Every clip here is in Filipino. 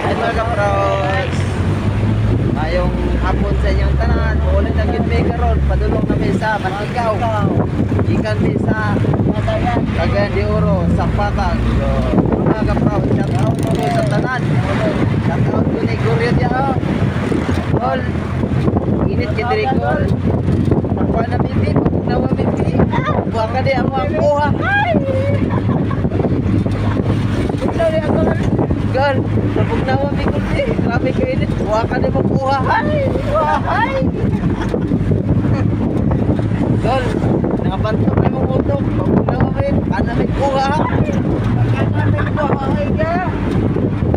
Ito ka-pros. Mayong hapon sa inyong tanan. Ulit ang gitme karon. Padulong kami sa Manikaw. Ikan di sa Cagayan de Oro, Sampatag. So, mga ka-pros, shout out mo sa tanan. Shout out ko ni Guryo diya. Gol. Init kitri gol. Pagkuha na bibi, pagkunawa bibi. Buha ka di ang mga kuha. Ikaw di ako. Gol, pagkunawa bibi. Grabe ka init. Buha ka di magkuha. Ay! Gol, nakabanto ka yung utok. Pagkunawa bibi. Ano may kuha? Ano may kuha? Ay ka.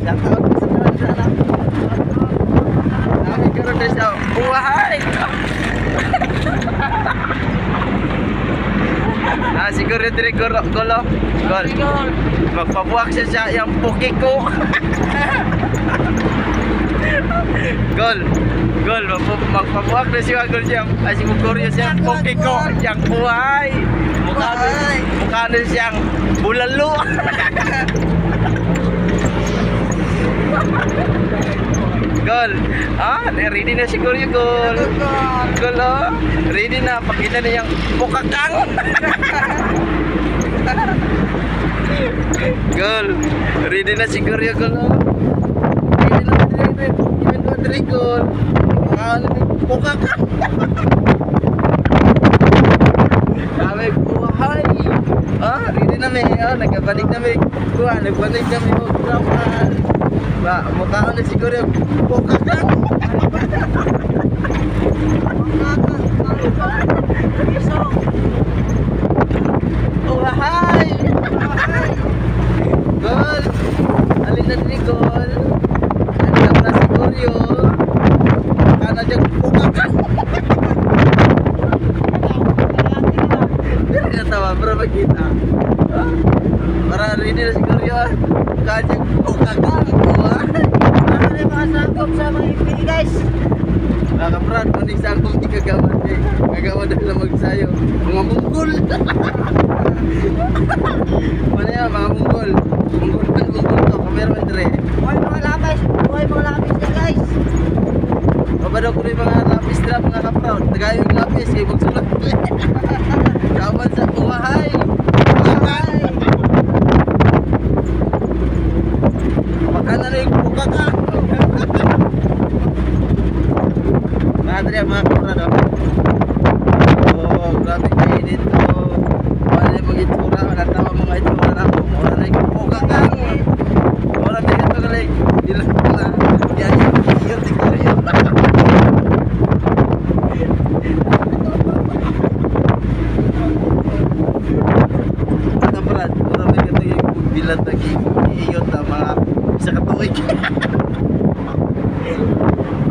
Shout out mo sa tanan sa anak. Kami karoon na siya. Buhay! Siguro diri golo. Gol. Magpabuwak siya yung puki ko. Gol. Magpabuwak na siya gol siya. Siguro siya yung puki ko. Yang buhay. Mukha na siyang bulalo. Gol. Ready na siguro yung gol. Gol, ready na. Pakita na yung bukakang. Gol. Ready na siguro yung gol. Ready na ready. Even go three gol. Bukakang. Kami buhay. Ready na may. Nagabalik na may. Nagbalik na may. Ba, mukha ko na siguro yung bukakang. Uhahay! Gol! Alin na din gol. Alin na siguro yun. Mukha na dyan bukakang. Hindi na tawa, pero magkita. Para ready na siguro yun. Mukha dyan bukakang. Sa mga ipili guys. Mga kapran, kung di sa akong di kagawan eh. Kagawan na lang magsayo. Mga munggol. Ano yan, mga munggol. Munggol to. Kamera man dire. Buhay mga lapis na guys. Mabadaw ko rin mga lapis na mga kapran. Tagayo yung lapis eh. Magsulat. Kawan sa buhay. Buhay. Makana na yung bukakang. Tadi mga kapra grabe kainit to. Wala yung mga itsura. Natawa mga itsura na ako. Mura na yung bukakang. Mura na yung ito kalay. Hindi lang na. Yan yung tigor yun. Mga kapra, mura na ito yung bilat na iyot na mga isa katuig.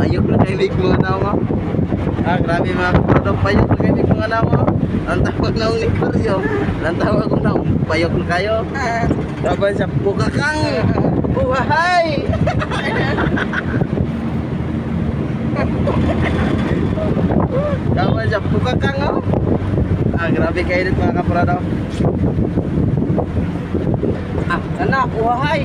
Payok na kailig mo na mo. Grabe mga kapatid, payok na kailig mo na mo. Ang tawag na ulit ko rin. Ang tawag ko na, payok na kayo. Daban sa bukakang. Buhay! Daban sa bukakang. Grabe kailig mga kapatid. Anak, buhay!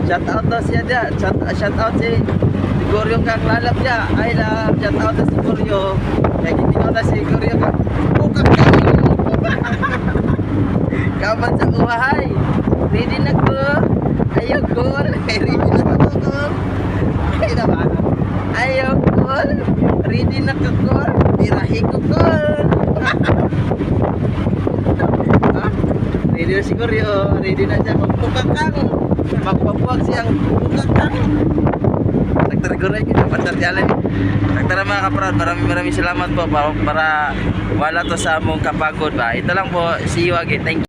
Shout out daw siya dia. Shout out si Goryo kang lalap dia. I love. Shout out si Goryo. Kaya kitino na si Goryo kang bukak kayo. Kaman sa uhahay. Ready na ko. Ayaw gol. Ready na ko gol. Ay naman. Ayaw gol. Ready na ko gol. Birahi ko gol. Ready na si Goryo. Ready na siya magbukakang. Magpabuwag siyang bukakang. Nagtariguray kita patatyalan. Nagtara mga kaprad, maraming salamat po para wala to sa among kapagod ba. Ito lang po, see you again. Thank you.